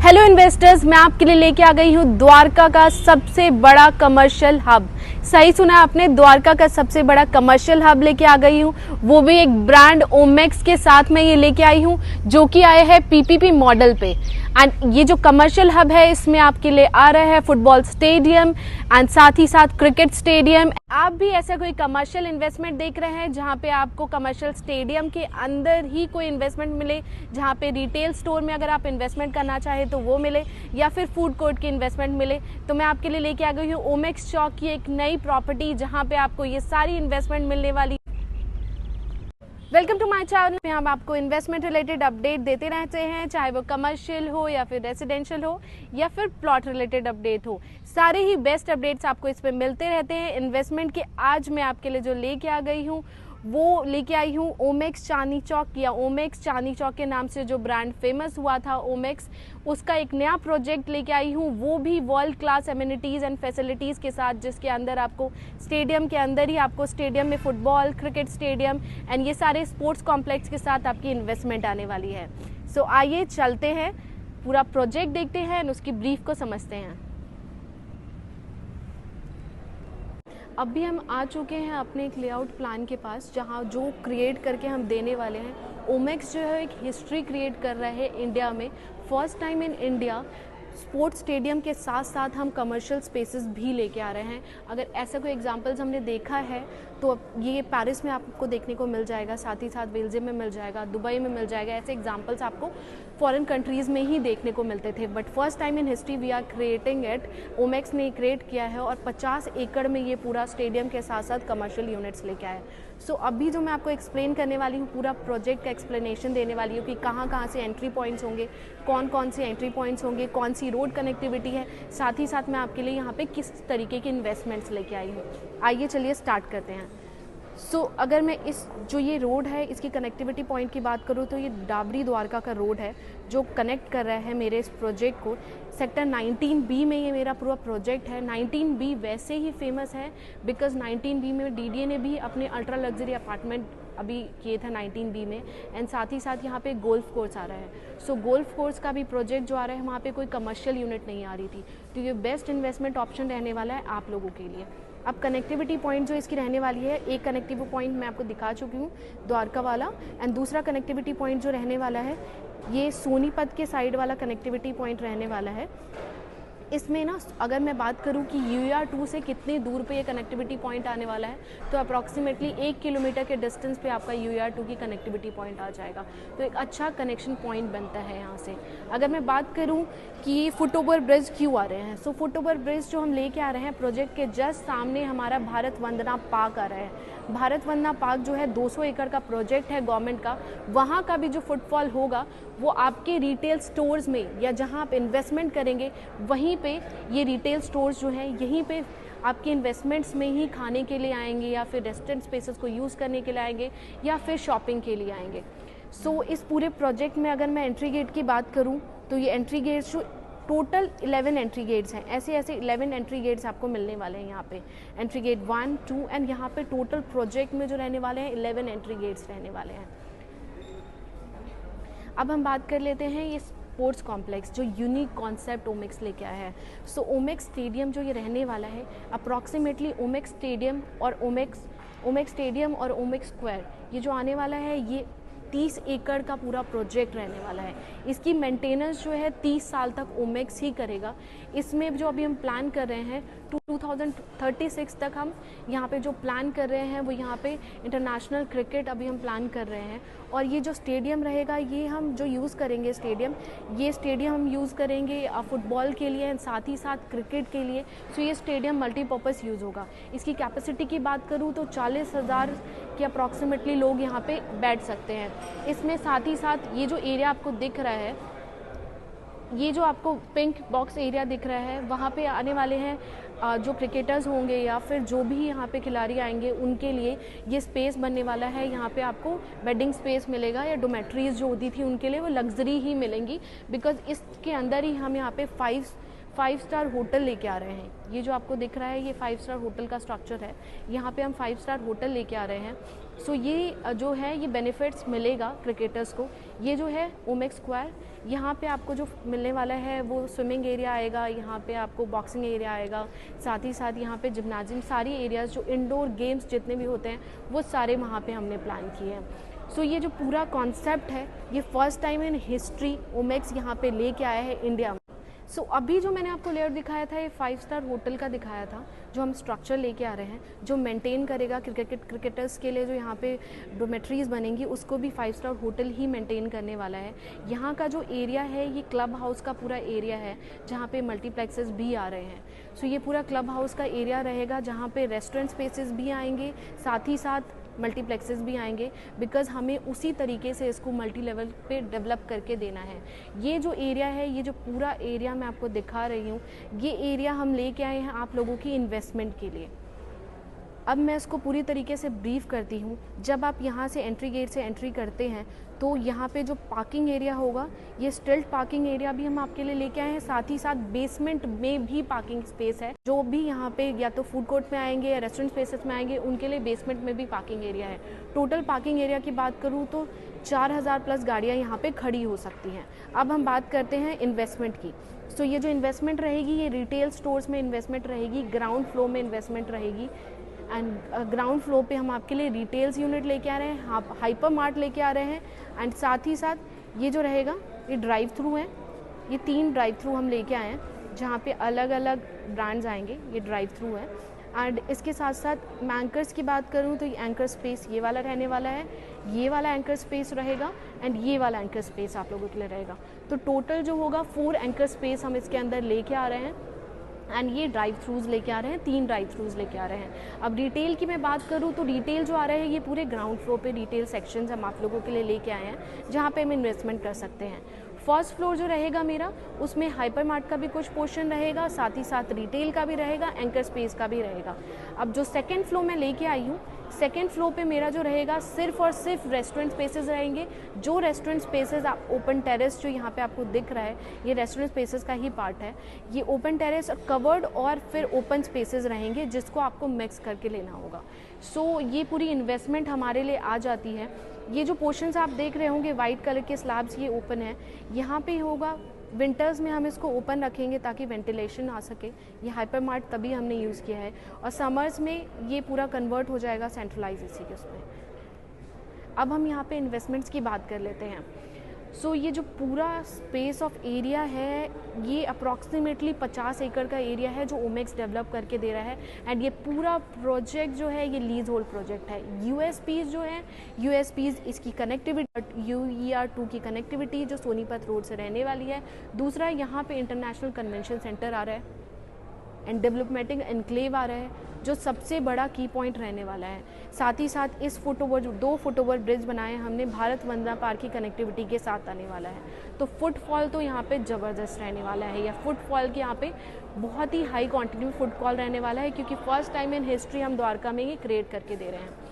Hello investors, मैं आपके लिए लेके आ गई हूँ द्वारका का सबसे बड़ा कमर्शियल हब। सही सुना आपने, द्वारका का सबसे बड़ा कमर्शियल हब लेके आ गई हूँ, वो भी एक ब्रांड ओमेक्स के साथ में ये लेके आई हूँ जो कि आए हैं पीपीपी मॉडल पे। एंड ये जो कमर्शियल हब है इसमें आपके लिए आ रहा है फुटबॉल स्टेडियम एंड साथ ही साथ क्रिकेट स्टेडियम। आप भी ऐसा कोई कमर्शियल इन्वेस्टमेंट देख रहे हैं जहां पे आपको कमर्शियल स्टेडियम के अंदर ही कोई इन्वेस्टमेंट मिले, जहां पे रिटेल स्टोर में अगर आप इन्वेस्टमेंट करना चाहें तो वो मिले, या फिर फूड कोर्ट की इन्वेस्टमेंट मिले, तो मैं आपके लिए लेके आ गई हूँ ओमेक्स चौक की एक नई प्रॉपर्टी जहां पे आपको ये सारी इन्वेस्टमेंट मिलने वाली। वेलकम टू माय चैनल में हम आपको इन्वेस्टमेंट रिलेटेड अपडेट देते रहते हैं, चाहे वो कमर्शियल हो या फिर रेजिडेंशियल हो या फिर प्लॉट रिलेटेड अपडेट हो। सारे ही बेस्ट अपडेट्स आपको इस पे मिलते रहते हैं इन्वेस्टमेंट के। आज मैं आपके लिए जो लेके आ गई हूँ वो लेके आई हूँ ओमेक्स चांदनी चौक, या ओमेक्स चांदनी चौक के नाम से जो ब्रांड फेमस हुआ था ओमेक्स, उसका एक नया प्रोजेक्ट लेके आई हूँ, वो भी world class amenities and facilities के साथ, जिसके अंदर आपको स्टेडियम के अंदर ही आपको स्टेडियम में फुटबॉल, क्रिकेट स्टेडियम एंड ये सारे स्पोर्ट्स कॉम्प्लेक्स के साथ आपकी इन्वेस्टमेंट आने वाली है। सो आइए चलते हैं, पूरा प्रोजेक्ट देखते हैं और उसकी ब्रीफ को समझते हैं। अभी हम आ चुके हैं अपने एक लेआउट प्लान के पास, जहां जो क्रिएट करके हम देने वाले हैं। ओमेक्स जो है एक हिस्ट्री क्रिएट कर रहा है इंडिया में। First time in India sports stadium के साथ साथ हम कमर्शियल स्पेसेस भी लेके आ रहे हैं। अगर ऐसा कोई एग्जांपल्स हमने देखा है तो ये पेरिस में आपको देखने को मिल जाएगा, साथ ही साथ बेल्जियम में मिल जाएगा, दुबई में मिल जाएगा। ऐसे एग्जांपल्स आपको फॉरेन कंट्रीज़ में ही देखने को मिलते थे, but first time in history we are creating it. Omaxe ने क्रिएट किया है और 50 एकड़ में ये पूरा स्टेडियम के साथ साथ कमर्शियल यूनिट्स लेके आया है। सो अभी जो मैं आपको एक्सप्लेन करने वाली हूँ, पूरा प्रोजेक्ट का एक्सप्लेनेशन देने वाली हूँ कि कहाँ कहाँ से एंट्री पॉइंट्स होंगे, कौन कौन से एंट्री पॉइंट्स होंगे, कौन सी रोड कनेक्टिविटी है, साथ ही साथ मैं आपके लिए यहाँ पे किस तरीके के इन्वेस्टमेंट्स लेके आई हूँ। आइए चलिए स्टार्ट करते हैं। अगर मैं इस जो ये रोड है इसकी कनेक्टिविटी पॉइंट की बात करूँ तो ये डाबरी द्वारका का रोड है जो कनेक्ट कर रहा है मेरे इस प्रोजेक्ट को। सेक्टर 19B में ये मेरा पूरा प्रोजेक्ट है। 19B वैसे ही फेमस है बिकॉज 19B में डीडीए ने भी अपने अल्ट्रा लग्जरी अपार्टमेंट अभी किए थे 19B में, एंड साथ ही साथ यहाँ पे गोल्फ कोर्स आ रहा है। गोल्फ कोर्स का भी प्रोजेक्ट जो आ रहा है वहाँ पे कोई कमर्शियल यूनिट नहीं आ रही थी, तो ये बेस्ट इन्वेस्टमेंट ऑप्शन रहने वाला है आप लोगों के लिए। अब कनेक्टिविटी पॉइंट जो इसकी रहने वाली है, एक कनेक्टिविटी पॉइंट मैं आपको दिखा चुकी हूँ द्वारका वाला, एंड दूसरा कनेक्टिविटी पॉइंट जो रहने वाला है ये सोनीपत के साइड वाला कनेक्टिविटी पॉइंट रहने वाला है। इसमें ना अगर मैं बात करूं कि UR2 से कितनी दूर पे ये कनेक्टिविटी पॉइंट आने वाला है, तो अप्रॉक्सीमेटली 1 किलोमीटर के डिस्टेंस पे आपका UR2 की कनेक्टिविटी पॉइंट आ जाएगा, तो एक अच्छा कनेक्शन पॉइंट बनता है यहाँ से। अगर मैं बात करूँ कि फुट ओवर ब्रिज क्यों आ रहे हैं, फुट ओवर ब्रिज जो हम लेके आ रहे हैं प्रोजेक्ट के जस्ट सामने हमारा भारत वंदना पार्क आ रहा है। भारत वंदना पार्क जो है 200 एकड़ का प्रोजेक्ट है गवर्नमेंट का। वहाँ का भी जो फुटफॉल होगा वो आपके रिटेल स्टोर्स में, या जहाँ आप इन्वेस्टमेंट करेंगे वहीं पे ये रिटेल स्टोर्स जो हैं यहीं पे आपके इन्वेस्टमेंट्स में ही खाने के लिए आएंगे, या फिर रेस्टोरेंट स्पेसेस को यूज़ करने के लिए आएंगे, या फिर शॉपिंग के लिए आएंगे। इस पूरे प्रोजेक्ट में अगर मैं एंट्री गेट की बात करूँ तो ये एंट्री गेट्स जो टोटल 11 एंट्री गेट्स हैं, ऐसे 11 एंट्री गेट्स आपको मिलने वाले हैं यहाँ पे। एंट्री गेट 1, 2 एंड यहाँ पे टोटल प्रोजेक्ट में जो रहने वाले हैं 11 एंट्री गेट्स रहने वाले हैं। अब हम बात कर लेते हैं ये स्पोर्ट्स कॉम्प्लेक्स जो यूनिक कॉन्सेप्ट ओमेक्स लेके आया है। ओमेक्स स्टेडियम जो ये रहने वाला है, अप्रॉक्सीमेटली ओमेक्स स्टेडियम और ओमेक्स स्टेडियम और ओमेक्स स्क्वायर ये जो आने वाला है ये 30 एकड़ का पूरा प्रोजेक्ट रहने वाला है। इसकी मेंटेनेंस जो है 30 साल तक ओमेक्स ही करेगा। इसमें जो अभी हम प्लान कर रहे हैं 2036 तक हम यहाँ पे जो प्लान कर रहे हैं वो यहाँ पे इंटरनेशनल क्रिकेट अभी हम प्लान कर रहे हैं। और ये जो स्टेडियम रहेगा ये हम जो यूज़ करेंगे ये स्टेडियम हम यूज़ करेंगे फुटबॉल के लिए एंड साथ ही साथ क्रिकेट के लिए। ये स्टेडियम मल्टीपर्पज़ यूज़ होगा। इसकी कैपेसिटी की बात करूँ तो 40,000 के अप्रॉक्सीमेटली लोग यहाँ पे बैठ सकते हैं। इसमें साथ ही साथ ये जो एरिया आपको दिख रहा है, ये जो आपको पिंक बॉक्स एरिया दिख रहा है, वहाँ पे आने वाले हैं जो क्रिकेटर्स होंगे या फिर जो भी यहाँ पे खिलाड़ी आएंगे उनके लिए ये स्पेस बनने वाला है। यहाँ पे आपको बेडिंग स्पेस मिलेगा, या डोमेट्रीज जो होती थी उनके लिए वो लग्जरी ही मिलेंगी, बिकॉज इसके अंदर ही हम यहाँ पे 5 स्टार होटल लेके आ रहे हैं। ये जो आपको दिख रहा है ये 5 स्टार होटल का स्ट्रक्चर है। यहाँ पे हम 5 स्टार होटल लेके आ रहे हैं। सो ये जो है ये बेनिफिट्स मिलेगा क्रिकेटर्स को। ये जो है ओमेक्स स्क्वायर, यहाँ पे आपको जो मिलने वाला है वो स्विमिंग एरिया आएगा, यहाँ पे आपको बॉक्सिंग एरिया आएगा, साथ ही साथ यहाँ पे जिम्नाजियम, सारी एरियाज़ जो इंडोर गेम्स जितने भी होते हैं वो सारे वहाँ पे हमने प्लान किए हैं। सो ये जो पूरा कॉन्सेप्ट है ये first time in history Omaxe यहाँ पे लेके आया है इंडिया में। सो अभी जो मैंने आपको लेआउट दिखाया था ये 5 स्टार होटल का दिखाया था, जो हम स्ट्रक्चर लेके आ रहे हैं, जो मेंटेन करेगा क्रिकेटर्स के लिए जो यहाँ पे डोमेट्रीज बनेंगी उसको भी 5 स्टार होटल ही मेंटेन करने वाला है। यहाँ का जो एरिया है ये क्लब हाउस का पूरा एरिया है जहाँ पे मल्टीप्लेक्सेस भी आ रहे हैं। सो ये पूरा क्लब हाउस का एरिया रहेगा जहाँ पे रेस्टोरेंट स्पेसेस भी आएंगे, साथ ही साथ मल्टीप्लेक्सेस भी आएंगे, बिकॉज़ हमें उसी तरीके से इसको मल्टी लेवल पे डेवलप करके देना है। ये जो एरिया है, ये जो पूरा एरिया मैं आपको दिखा रही हूँ, ये एरिया हम लेके आए हैं आप लोगों की इन्वेस्टमेंट के लिए। अब मैं इसको पूरी तरीके से ब्रीफ करती हूँ। जब आप यहाँ से एंट्री गेट से एंट्री करते हैं तो यहाँ पे जो पार्किंग एरिया होगा ये स्टिल्ट पार्किंग एरिया भी हम आपके लिए लेके आए हैं, साथ ही साथ बेसमेंट में भी पार्किंग स्पेस है। जो भी यहाँ पे या तो फूड कोर्ट में आएंगे या रेस्टोरेंट स्पेसेस में आएंगे उनके लिए बेसमेंट में भी पार्किंग एरिया है। टोटल पार्किंग एरिया की बात करूँ तो 4000 प्लस गाड़ियाँ यहाँ पे खड़ी हो सकती हैं। अब हम बात करते हैं इन्वेस्टमेंट की। सो ये जो इन्वेस्टमेंट रहेगी ये रिटेल स्टोर्स में इन्वेस्टमेंट रहेगी, ग्राउंड फ्लोर में इन्वेस्टमेंट रहेगी। एंड ग्राउंड फ्लोर पे हम आपके लिए रिटेल्स यूनिट लेके आ रहे हैं, हाइपर मार्ट लेके आ रहे हैं, एंड साथ ही साथ ये जो रहेगा ये ड्राइव थ्रू है। ये 3 ड्राइव थ्रू हम लेके आए हैं जहाँ पे अलग अलग ब्रांड्स आएंगे, ये ड्राइव थ्रू है। एंड इसके साथ साथ मैं एंकर्स की बात करूँ तो ये एंकर स्पेस ये वाला रहने वाला है, ये वाला एंकर स्पेस रहेगा एंड ये वाला एंकर स्पेस आप लोगों के लिए रहेगा। तो टोटल जो होगा 4 एंकर स्पेस हम इसके अंदर लेके आ रहे हैं। एंड ये ड्राइव थ्रूज लेके आ रहे हैं, 3 ड्राइव थ्रूज लेके आ रहे हैं। अब रिटेल की मैं बात करूँ तो रिटेल जो आ रहा है ये पूरे ग्राउंड फ्लोर पे रिटेल सेक्शंस हम आप लोगों के लिए लेके आए हैं जहाँ पे हम इन्वेस्टमेंट कर सकते हैं। फर्स्ट फ्लोर जो रहेगा मेरा उसमें हाइपर मार्ट का भी कुछ पोर्शन रहेगा, साथ ही साथ रिटेल का भी रहेगा, एंकर स्पेस का भी रहेगा। अब जो सेकेंड फ्लोर में लेके आई हूँ, सेकेंड फ्लोर पे मेरा जो रहेगा सिर्फ और सिर्फ रेस्टोरेंट स्पेसेस रहेंगे। जो रेस्टोरेंट स्पेसेस आप ओपन टेरेस जो यहाँ पे आपको दिख रहा है ये रेस्टोरेंट स्पेसेस का ही पार्ट है। ये ओपन टेरेस कवर्ड और फिर ओपन स्पेसेस रहेंगे जिसको आपको मिक्स करके लेना होगा। सो ये पूरी इन्वेस्टमेंट हमारे लिए आ जाती है। ये जो पोर्शंस आप देख रहे होंगे वाइट कलर के स्लैब्स ये ओपन है, यहाँ पे होगा विंटर्स में हम इसको ओपन रखेंगे ताकि वेंटिलेशन आ सके। ये हाइपर मार्ट तभी हमने यूज़ किया है, और समर्स में ये पूरा कन्वर्ट हो जाएगा सेंट्रलाइज एसी के उसमें। अब हम यहाँ पे इन्वेस्टमेंट्स की बात कर लेते हैं। सो ये जो पूरा स्पेस ऑफ एरिया है ये अप्रॉक्सीमेटली 50 एकड़ का एरिया है जो ओमेक्स डेवलप करके दे रहा है। एंड ये पूरा प्रोजेक्ट जो है ये लीज होल्ड प्रोजेक्ट है। यूएसपीज जो है, यूएसपीज इसकी कनेक्टिविटी, UER2 की कनेक्टिविटी जो सोनीपत रोड से रहने वाली है। दूसरा यहाँ पे इंटरनेशनल कन्वेंशन सेंटर आ रहा है एंड डेवलपमेंटिंग एनक्लेव आ रहा है जो सबसे बड़ा की पॉइंट रहने वाला है। साथ ही साथ इस फुटओवर 2 फुटओवर ब्रिज बनाए हमने भारत वंदना पार्क की कनेक्टिविटी के साथ आने वाला है। तो फुटफॉल तो यहाँ पे ज़बरदस्त रहने वाला है, या फुटफॉल के यहाँ पे बहुत ही हाई क्वांटिटी में फुटफॉल रहने वाला है, क्योंकि फर्स्ट टाइम इन हिस्ट्री हम द्वारका में ये क्रिएट करके दे रहे हैं।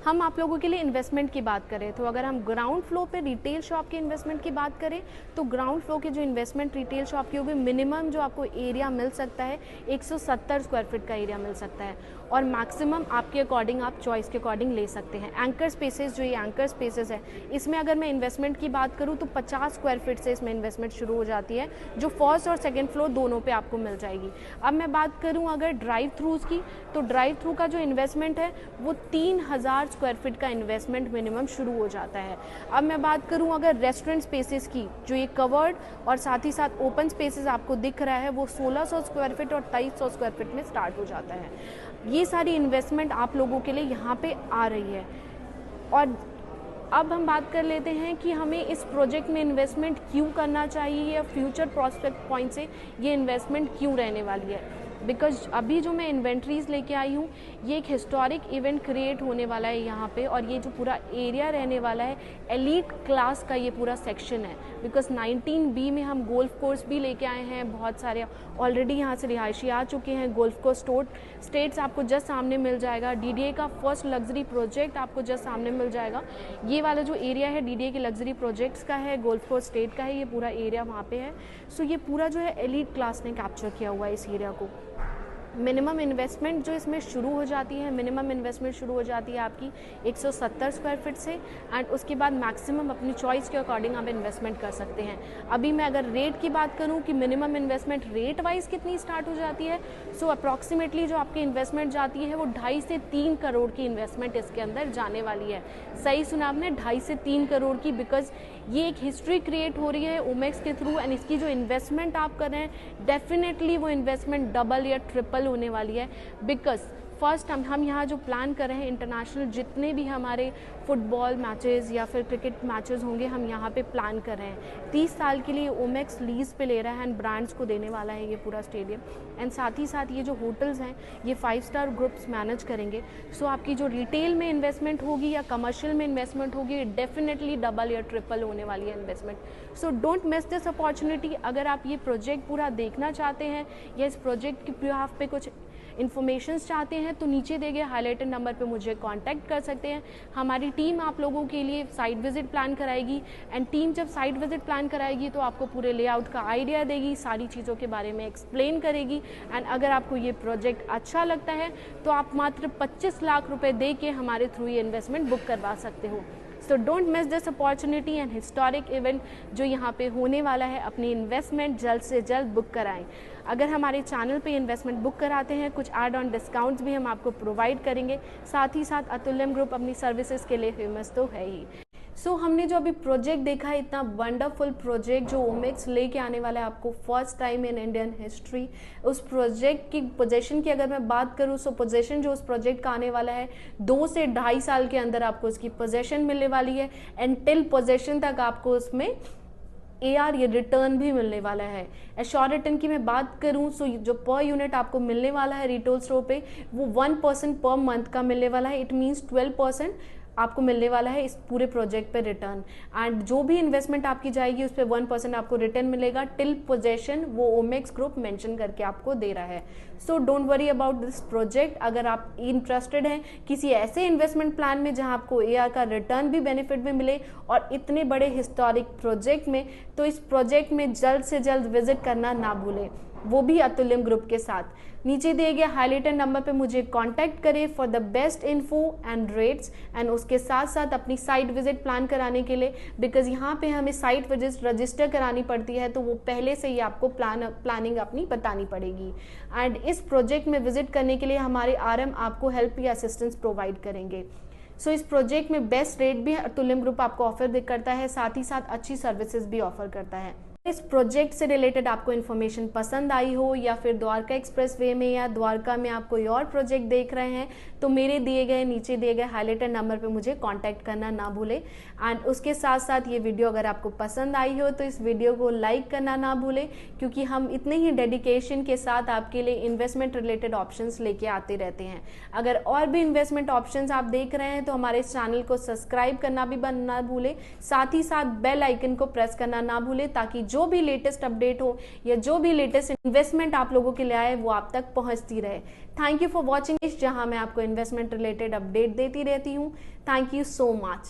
हम आप लोगों के लिए इन्वेस्टमेंट की बात करें तो अगर हम ग्राउंड फ्लोर पे रिटेल शॉप के इन्वेस्टमेंट की बात करें तो ग्राउंड फ्लोर के जो इन्वेस्टमेंट रिटेल शॉप की होगी, मिनिमम जो आपको एरिया मिल सकता है 170 स्क्वायर फीट का एरिया मिल सकता है, और मैक्सिमम आपके अकॉर्डिंग आप चॉइस के अकॉर्डिंग ले सकते हैं। एंकर स्पेसेस जो ये एंकर स्पेसेस है इसमें अगर मैं इन्वेस्टमेंट की बात करूँ तो 50 स्क्वायर फीट से इसमें इन्वेस्टमेंट शुरू हो जाती है, जो फर्स्ट और सेकेंड फ्लोर दोनों पे आपको मिल जाएगी। अब मैं बात करूँ अगर ड्राइव थ्रूज की, तो ड्राइव थ्रू का जो इन्वेस्टमेंट है वो 3000 स्क्वायर फीट का इन्वेस्टमेंट मिनिमम शुरू हो जाता है। अब मैं बात करूं अगर रेस्टोरेंट स्पेसेस की, जो ये कवर्ड और साथ ही साथ ओपन स्पेसेस आपको दिख रहा है वो 1600 स्क्वायर फीट और 2300 स्क्वायर फीट में स्टार्ट हो जाता है। ये सारी इन्वेस्टमेंट आप लोगों के लिए यहाँ पे आ रही है। और अब हम बात कर लेते हैं कि हमें इस प्रोजेक्ट में इन्वेस्टमेंट क्यों करना चाहिए, या फ्यूचर प्रोस्पेक्ट पॉइंट से ये इन्वेस्टमेंट क्यों रहने वाली है। बिकॉज अभी जो मैं इन्वेंट्रीज लेके आई हूँ ये एक हिस्टोरिक इवेंट क्रिएट होने वाला है यहाँ पे, और ये जो पूरा एरिया रहने वाला है एलीट क्लास का ये पूरा सेक्शन है। बिकॉज 19B में हम गोल्फ कोर्स भी लेके आए हैं, बहुत सारे ऑलरेडी यहाँ से रिहायशी आ चुके हैं। गोल्फ कोर्स स्टेट्स आपको जस्ट सामने मिल जाएगा। DDA का फर्स्ट लग्जरी प्रोजेक्ट आपको जस्ट सामने मिल जाएगा। ये वाला जो एरिया है DDA के लग्जरी प्रोजेक्ट्स का है, गोल्फ कोर्स स्टेट का है, ये पूरा एरिया वहाँ पे है। सो ये पूरा जो है एलीट क्लास ने कैप्चर किया हुआ है इस एरिया को। मिनिमम इन्वेस्टमेंट जो इसमें शुरू हो जाती है, मिनिमम इन्वेस्टमेंट शुरू हो जाती है आपकी 170 स्क्वायर फीट से, एंड उसके बाद मैक्सिमम अपनी चॉइस के अकॉर्डिंग आप इन्वेस्टमेंट कर सकते हैं। अभी मैं अगर रेट की बात करूं कि मिनिमम इन्वेस्टमेंट रेट वाइज कितनी स्टार्ट हो जाती है, सो अप्रॉक्सीमेटली जो आपकी इन्वेस्टमेंट जाती है वो 2.5 से 3 करोड़ की इन्वेस्टमेंट इसके अंदर जाने वाली है। सही सुना आपने, 2.5 से 3 करोड़ की, बिकॉज ये एक हिस्ट्री क्रिएट हो रही है ओमेक्स के थ्रू, एंड इसकी जो इन्वेस्टमेंट आप कर रहे हैं डेफिनेटली वो इन्वेस्टमेंट डबल या ट्रिपल होने वाली है। बिकॉज फर्स्ट हम यहाँ जो प्लान कर रहे हैं, इंटरनेशनल जितने भी हमारे फुटबॉल मैचेस या फिर क्रिकेट मैचेस होंगे हम यहाँ पे प्लान कर रहे हैं। 30 साल के लिए ओमेक्स लीज पे ले रहा है एंड ब्रांड्स को देने वाला है ये पूरा स्टेडियम, एंड साथ ही साथ ये जो होटल्स हैं ये 5 स्टार ग्रुप्स मैनेज करेंगे। सो आपकी जो रिटेल में इन्वेस्टमेंट होगी या कमर्शियल में इन्वेस्टमेंट होगी डेफिनेटली डबल या ट्रिपल होने वाली है investment. So don't miss this opportunity. अगर आप ये प्रोजेक्ट पूरा देखना चाहते हैं या इस प्रोजेक्ट के बिहाफ पे कुछ इन्फॉर्मेशन चाहते हैं तो नीचे दिए गए हाईलाइटेड नंबर पे मुझे कांटेक्ट कर सकते हैं। हमारी टीम आप लोगों के लिए साइट विजिट प्लान कराएगी, एंड टीम जब साइट विजिट प्लान कराएगी तो आपको पूरे लेआउट का आइडिया देगी, सारी चीज़ों के बारे में एक्सप्लेन करेगी। एंड अगर आपको ये प्रोजेक्ट अच्छा लगता है तो आप मात्र 25 लाख रुपए दे के हमारे थ्रू ये इन्वेस्टमेंट बुक करवा सकते हो। So don't miss this opportunity and historic event जो यहाँ पे होने वाला है। अपनी इन्वेस्टमेंट जल्द से जल्द बुक कराएं। अगर हमारे चैनल पे इन्वेस्टमेंट बुक कराते हैं कुछ ऐड ऑन डिस्काउंट्स भी हम आपको प्रोवाइड करेंगे। साथ ही साथ अतुल्यम ग्रुप अपनी सर्विसेज के लिए फेमस तो है ही। सो हमने जो अभी प्रोजेक्ट देखा है, इतना वंडरफुल प्रोजेक्ट जो ओमेक्स लेके आने वाला है आपको first time in Indian history. उस प्रोजेक्ट की पोजीशन की अगर मैं बात करूँ, सो पोजीशन जो उस प्रोजेक्ट का आने वाला है 2 से 2.5 साल के अंदर आपको उसकी पोजीशन मिलने वाली है, एंड टिल पोजीशन तक आपको उसमें AR ये रिटर्न भी मिलने वाला है। एश्योर रिटर्न की मैं बात करूं, सो जो पर यूनिट आपको मिलने वाला है रिटेल स्टोर पे वो 1% पर मंथ का मिलने वाला है। इट मीन्स 12% आपको मिलने वाला है इस पूरे प्रोजेक्ट पे रिटर्न, एंड जो भी इन्वेस्टमेंट आपकी जाएगी उस पर 1% आपको रिटर्न मिलेगा टिल पोजेशन, वो ओमेक्स ग्रुप मेंशन करके आपको दे रहा है। So don't worry about this project. अगर आप इंटरेस्टेड हैं किसी ऐसे इन्वेस्टमेंट प्लान में जहां आपको AR का रिटर्न भी बेनिफिट भी मिले और इतने बड़े हिस्टोरिक प्रोजेक्ट में, तो इस प्रोजेक्ट में जल्द से जल्द विजिट करना ना भूलें, वो भी अतुल्यम ग्रुप के साथ। नीचे दिए गए हाईलाइटेड नंबर पे मुझे कांटेक्ट करें for the best info and rates, and उसके साथ साथ अपनी साइट विजिट प्लान कराने के लिए, बिकॉज यहाँ पे हमें साइट विजिट रजिस्टर करानी पड़ती है तो वो पहले से ही आपको प्लानिंग अपनी बतानी पड़ेगी। एंड इस प्रोजेक्ट में विजिट करने के लिए हमारे RM आपको हेल्प या असिस्टेंस प्रोवाइड करेंगे। सो इस प्रोजेक्ट में बेस्ट रेट भी अतुल्यम ग्रुप आपको ऑफर करता है, साथ ही साथ अच्छी सर्विसेज भी ऑफर करता है। इस प्रोजेक्ट से रिलेटेड आपको इन्फॉर्मेशन पसंद आई हो या फिर द्वारका एक्सप्रेसवे में या द्वारका में आप कोई और प्रोजेक्ट देख रहे हैं तो मेरे दिए गए नीचे दिए गए हाईलाइटेड नंबर पे मुझे कांटेक्ट करना ना भूलें। एंड उसके साथ साथ ये वीडियो अगर आपको पसंद आई हो तो इस वीडियो को लाइक करना ना भूलें, क्योंकि हम इतने ही डेडिकेशन के साथ आपके लिए इन्वेस्टमेंट रिलेटेड ऑप्शंस लेके आते रहते हैं। अगर और भी इन्वेस्टमेंट ऑप्शंस आप देख रहे हैं तो हमारे इस चैनल को सब्सक्राइब करना भी ना भूलें, साथ ही साथ बेल आइकन को प्रेस करना ना भूलें, ताकि जो भी लेटेस्ट अपडेट हो या जो भी लेटेस्ट इन्वेस्टमेंट आप लोगों के लिए आए वो आप तक पहुंचती रहे। थैंक यू फॉर वॉचिंग, जहां मैं आपको इन्वेस्टमेंट रिलेटेड अपडेट देती रहती हूं। Thank you so much.